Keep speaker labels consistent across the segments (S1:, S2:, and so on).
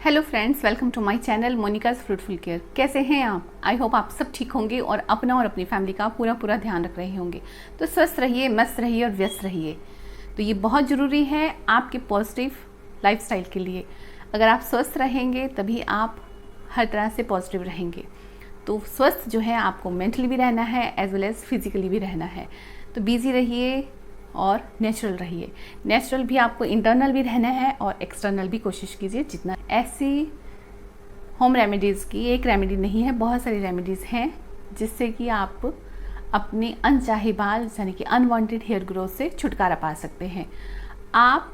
S1: Hello friends, welcome to my channel Monika's fruitful care. कैसे हैं आप? आई होप आप सब ठीक होंगे और अपना और अपनी फैमिली का पूरा ध्यान रख रहे होंगे। तो स्वस्थ रहिए, मस्त रहिए और व्यस्त रहिए। तो ये बहुत ज़रूरी है आपके पॉजिटिव लाइफस्टाइल के लिए। अगर आप स्वस्थ रहेंगे तभी आप हर तरह से पॉजिटिव रहेंगे। तो स्वस्थ जो है आपको मेंटली भी रहना है एज वेल एज फिजिकली भी रहना है। तो बिजी रहिए और नेचुरल रहिए। नेचुरल भी आपको इंटरनल भी रहना है और एक्सटर्नल भी कोशिश कीजिए जितना। ऐसी होम रेमेडीज़ की एक रेमेडी नहीं है, बहुत सारी रेमेडीज़ हैं जिससे कि आप अपने अनचाहे बाल यानी कि अनवांटेड हेयर ग्रोथ से छुटकारा पा सकते हैं। आप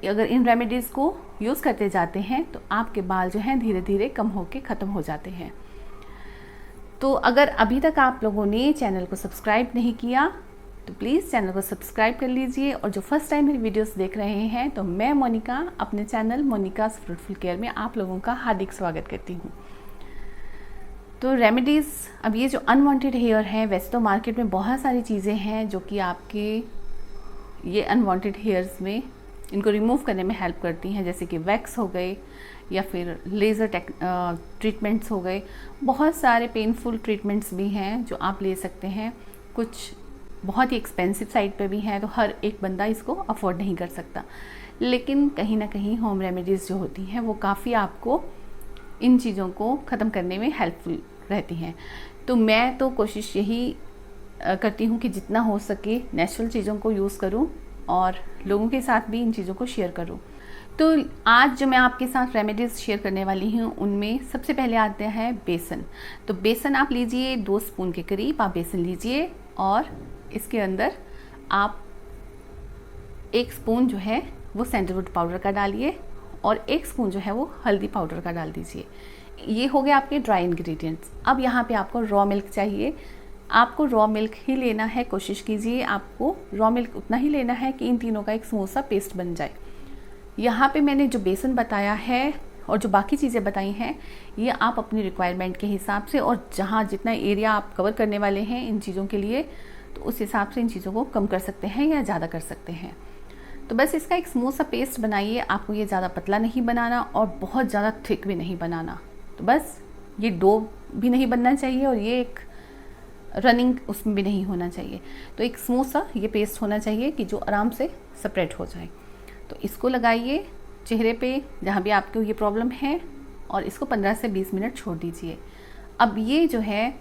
S1: अगर इन रेमेडीज़ को यूज़ करते जाते हैं तो आपके बाल जो हैं धीरे धीरे कम होके ख़त्म हो जाते हैं। तो अगर अभी तक आप लोगों ने चैनल को सब्सक्राइब नहीं किया तो प्लीज़ चैनल को सब्सक्राइब कर लीजिए। और जो फर्स्ट टाइम मेरी वीडियोस देख रहे हैं तो मैं मोनिका अपने चैनल मोनिकाज फ्रूटफुल केयर में आप लोगों का हार्दिक स्वागत करती हूँ। तो रेमेडीज़, अब ये जो अनवांटेड हेयर है, वैसे तो मार्केट में बहुत सारी चीज़ें हैं जो कि आपके ये अनवांटेड हेयर्स में इनको रिमूव करने में हेल्प करती हैं, जैसे कि वैक्स हो गए या फिर लेज़र ट्रीटमेंट्स हो गए। बहुत सारे पेनफुल ट्रीटमेंट्स भी हैं जो आप ले सकते हैं। कुछ बहुत ही एक्सपेंसिव साइड पे भी हैं, तो हर एक बंदा इसको अफोर्ड नहीं कर सकता। लेकिन कहीं ना कहीं होम रेमेडीज़ जो होती हैं वो काफ़ी आपको इन चीज़ों को ख़त्म करने में हेल्पफुल रहती हैं। तो मैं तो कोशिश यही करती हूँ कि जितना हो सके नेचुरल चीज़ों को यूज़ करूँ और लोगों के साथ भी इन चीज़ों को शेयर करूँ। तो आज जो मैं आपके साथ रेमेडीज़ शेयर करने वाली हूँ उनमें सबसे पहले आते हैं बेसन। तो बेसन आप लीजिए, 2 स्पून के करीब आप बेसन लीजिए और इसके अंदर आप 1 स्पून जो है वो सैंडलवुड पाउडर का डालिए और 1 स्पून जो है वो हल्दी पाउडर का डाल दीजिए। ये हो गए आपके ड्राई इंग्रेडिएंट्स। अब यहाँ पे आपको रॉ मिल्क चाहिए। आपको रॉ मिल्क ही लेना है, कोशिश कीजिए आपको रॉ मिल्क उतना ही लेना है कि इन तीनों का एक स्मूथ सा पेस्ट बन जाए। यहाँ पे मैंने जो बेसन बताया है और जो बाकी चीज़ें बताई हैं ये आप अपनी रिक्वायरमेंट के हिसाब से और जहाँ जितना एरिया आप कवर करने वाले हैं इन चीज़ों के लिए, तो उस हिसाब से इन चीज़ों को कम कर सकते हैं या ज़्यादा कर सकते हैं। तो बस इसका एक स्मूथ सा पेस्ट बनाइए। आपको ये ज़्यादा पतला नहीं बनाना और बहुत ज़्यादा थिक भी नहीं बनाना। तो बस ये डो भी नहीं बनना चाहिए और ये एक रनिंग उसमें भी नहीं होना चाहिए। तो एक स्मूथ सा ये पेस्ट होना चाहिए कि जो आराम से सेपरेट हो जाए। तो इसको लगाइए चेहरे पे जहाँ भी आपको ये प्रॉब्लम है और इसको 15 से 20 मिनट छोड़ दीजिए। अब ये जो है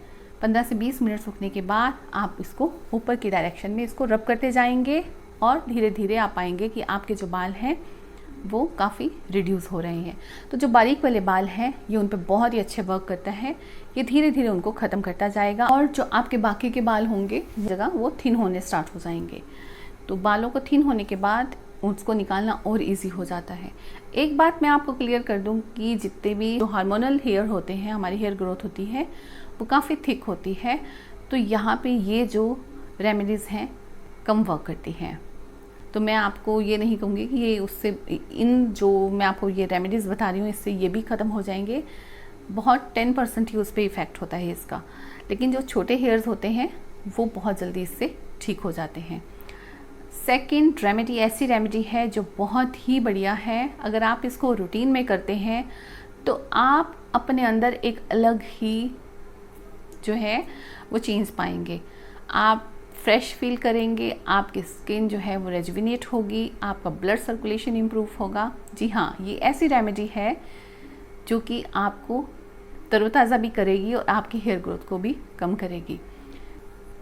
S1: 15 से 20 मिनट सूखने के बाद आप इसको ऊपर की डायरेक्शन में इसको रब करते जाएंगे और धीरे धीरे आप पाएंगे कि आपके जो बाल हैं वो काफ़ी रिड्यूस हो रहे हैं। तो जो बारीक वाले बाल हैं ये उन पर बहुत ही अच्छे वर्क करता है। ये धीरे धीरे उनको ख़त्म करता जाएगा और जो आपके बाकी के बाल होंगे जगह वो थिन होने स्टार्ट हो जाएंगे। तो बालों को थिन होने के बाद उसको निकालना और इजी हो जाता है। एक बात मैं आपको क्लियर कर दूं कि जितने भी जो हार्मोनल हेयर होते हैं, हमारी हेयर ग्रोथ होती है वो काफ़ी थिक होती है। तो यहाँ पे ये जो रेमेडीज़ हैं कम वर्क करती हैं। तो मैं आपको ये नहीं कहूँगी कि ये उससे इन जो मैं आपको ये रेमेडीज़ बता रही हूँ इससे ये भी ख़त्म हो जाएंगे। बहुत 10% ही उस पर इफ़ेक्ट होता है इसका। लेकिन जो छोटे हेयर्स होते हैं वो बहुत जल्दी इससे ठीक हो जाते हैं। सेकंड रेमेडी ऐसी रेमेडी है जो बहुत ही बढ़िया है। अगर आप इसको रूटीन में करते हैं तो आप अपने अंदर एक अलग ही जो है वो चेंज पाएंगे। आप फ्रेश फील करेंगे, आपकी स्किन जो है वो रेजुविनेट होगी, आपका ब्लड सर्कुलेशन इम्प्रूव होगा। जी हाँ, ये ऐसी रेमेडी है जो कि आपको तरोताज़ा भी करेगी और आपकी हेयर ग्रोथ को भी कम करेगी।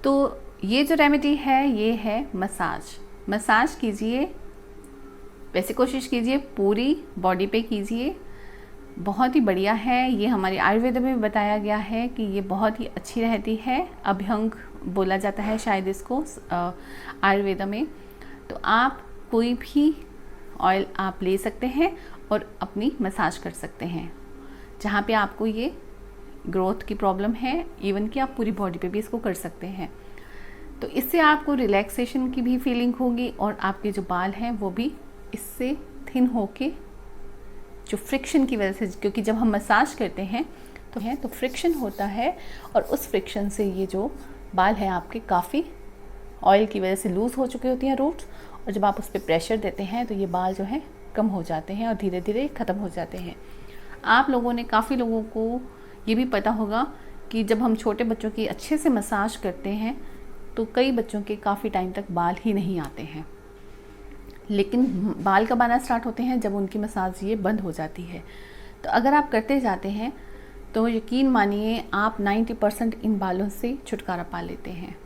S1: तो ये जो रेमेडी है ये है मसाज कीजिए। वैसे कोशिश कीजिए पूरी बॉडी पे कीजिए, बहुत ही बढ़िया है। ये हमारे आयुर्वेद में बताया गया है कि ये बहुत ही अच्छी रहती है। अभ्यंग बोला जाता है शायद इसको आयुर्वेद में। तो आप कोई भी ऑयल आप ले सकते हैं और अपनी मसाज कर सकते हैं जहाँ पे आपको ये ग्रोथ की प्रॉब्लम है। इवन कि आप पूरी बॉडी पे भी इसको कर सकते हैं। तो इससे आपको रिलैक्सेशन की भी फीलिंग होगी और आपके जो बाल हैं वो भी इससे थिन होके जो फ्रिक्शन की वजह से, क्योंकि जब हम मसाज करते हैं तो फ्रिक्शन होता है और उस फ्रिक्शन से ये जो बाल हैं आपके काफ़ी ऑयल की वजह से लूज़ हो चुके होती हैं रूट्स, और जब आप उस पर प्रेशर देते हैं तो ये बाल जो हैं कम हो जाते हैं और धीरे धीरे ख़त्म हो जाते हैं। आप लोगों ने, काफ़ी लोगों को ये भी पता होगा कि जब हम छोटे बच्चों की अच्छे से मसाज करते हैं तो कई बच्चों के काफ़ी टाइम तक बाल ही नहीं आते हैं। लेकिन बाल कब आना स्टार्ट होते हैं? जब उनकी मसाज ये बंद हो जाती है। तो अगर आप करते जाते हैं तो यकीन मानिए आप 90% इन बालों से छुटकारा पा लेते हैं।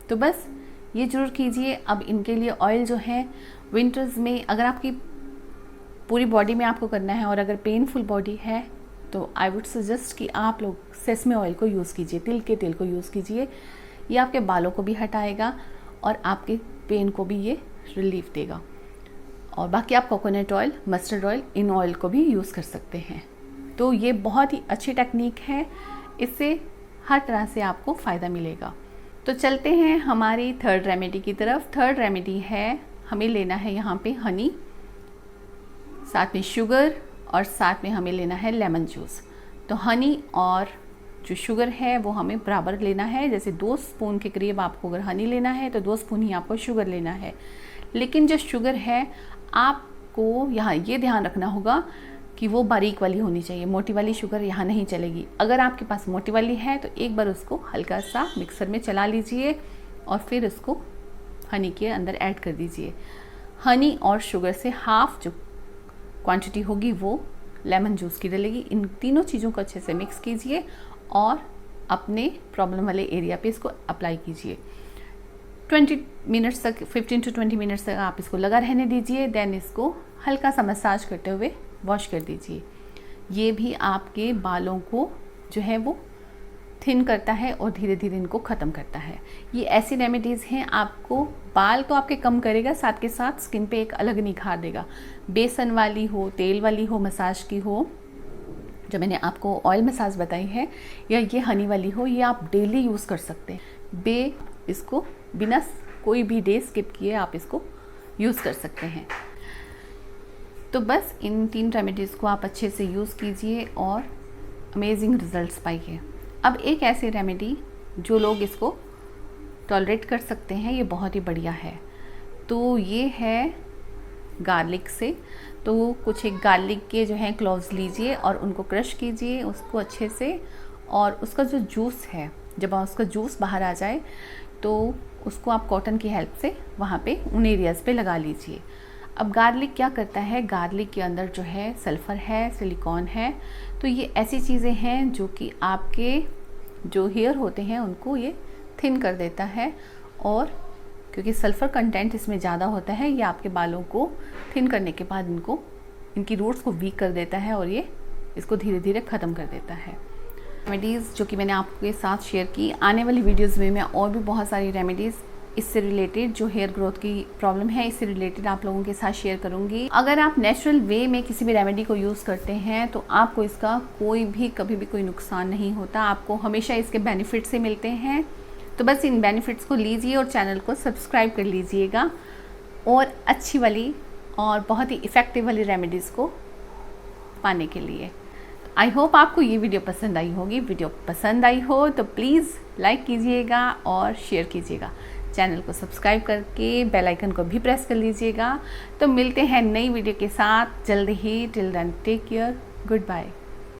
S1: तो बस ये ज़रूर कीजिए। अब इनके लिए ऑयल जो है विंटर्स में, अगर आपकी पूरी बॉडी में आपको करना है और अगर पेनफुल बॉडी है तो आई वुड सजेस्ट कि आप लोग सेसमे ऑयल को यूज़ कीजिए, तिल के तेल को यूज़ कीजिए। ये आपके बालों को भी हटाएगा और आपके पेन को भी ये रिलीफ देगा। और बाकी आप coconut oil, mustard oil, in oil को भी यूज़ कर सकते हैं। तो ये बहुत ही अच्छी टेक्निक है, इससे हर तरह से आपको फ़ायदा मिलेगा। तो चलते हैं हमारी थर्ड रेमेडी की तरफ। थर्ड रेमेडी है, हमें लेना है यहाँ पे हनी, साथ में शुगर और साथ में हमें लेना है लेमन जूस। तो हनी और जो शुगर है वो हमें बराबर लेना है। जैसे 2 स्पून के करीब आपको अगर हनी लेना है तो 2 स्पून ही आपको शुगर लेना है। लेकिन जो शुगर है आपको यहाँ ये ध्यान रखना होगा कि वो बारीक वाली होनी चाहिए, मोटी वाली शुगर यहाँ नहीं चलेगी। अगर आपके पास मोटी वाली है तो एक बार उसको हल्का सा मिक्सर में चला लीजिए और फिर उसको हनी के अंदर ऐड कर दीजिए। हनी और शुगर से हाफ जो क्वांटिटी होगी वो लेमन जूस की डलेगी। इन तीनों चीज़ों को अच्छे से मिक्स कीजिए और अपने प्रॉब्लम वाले एरिया पे इसको अप्लाई कीजिए। 20 मिनट्स तक, 15 to 20 मिनट्स तक आप इसको लगा रहने दीजिए। देन इसको हल्का सा मसाज करते हुए वॉश कर दीजिए। ये भी आपके बालों को जो है वो थिन करता है और धीरे धीरे इनको ख़त्म करता है। ये ऐसी रेमेडीज़ हैं, आपको बाल तो आपके कम करेगा, साथ के साथ स्किन पे एक अलग निखार देगा। बेसन वाली हो, तेल वाली हो, मसाज की हो, जो मैंने आपको ऑयल मसाज बताई है, या ये हनी वाली हो, ये आप डेली यूज़ कर सकते हैं। इसको बिना कोई भी डे स्किप किए आप इसको यूज़ कर सकते हैं। तो बस इन 3 रेमेडीज़ को आप अच्छे से यूज़ कीजिए और अमेजिंग रिजल्ट्स पाइए। अब एक ऐसी रेमेडी जो लोग इसको टॉलरेट कर सकते हैं, ये बहुत ही बढ़िया है। तो ये है गार्लिक से। तो कुछ एक गार्लिक के जो हैं क्लोव्स लीजिए और उनको क्रश कीजिए उसको अच्छे से, और उसका जो जूस है, जब उसका जूस बाहर आ जाए तो उसको आप कॉटन की हेल्प से वहाँ पे उन एरियाज़ पे लगा लीजिए। अब गार्लिक क्या करता है, गार्लिक के अंदर जो है सल्फ़र है, सिलिकॉन है, तो ये ऐसी चीज़ें हैं जो कि आपके जो हेयर होते हैं उनको ये थिन कर देता है। और क्योंकि सल्फ़र कंटेंट इसमें ज़्यादा होता है, ये आपके बालों को थिन करने के बाद इनकी रूट्स को वीक कर देता है और ये इसको धीरे धीरे ख़त्म कर देता है। रेमेडीज़ जो कि मैंने आपके साथ शेयर की, आने वाली वीडियोज़ में मैं और भी बहुत सारी रेमेडीज़ इससे रिलेटेड, जो हेयर ग्रोथ की प्रॉब्लम है इससे रिलेटेड आप लोगों के साथ शेयर करूंगी। अगर आप नेचुरल वे में किसी भी रेमेडी को यूज़ करते हैं तो आपको इसका कभी भी कोई नुकसान नहीं होता, आपको हमेशा इसके बेनिफिट से मिलते हैं। तो बस इन बेनिफिट्स को लीजिए और चैनल को सब्सक्राइब कर लीजिएगा और अच्छी वाली और बहुत ही इफ़ेक्टिव वाली रेमेडीज़ को पाने के लिए। आई होप आपको ये वीडियो पसंद आई होगी। वीडियो पसंद आई हो तो प्लीज़ लाइक कीजिएगा और शेयर कीजिएगा। चैनल को सब्सक्राइब करके बेल आइकन को भी प्रेस कर लीजिएगा। तो मिलते हैं नई वीडियो के साथ जल्द ही। Till then take care, good bye.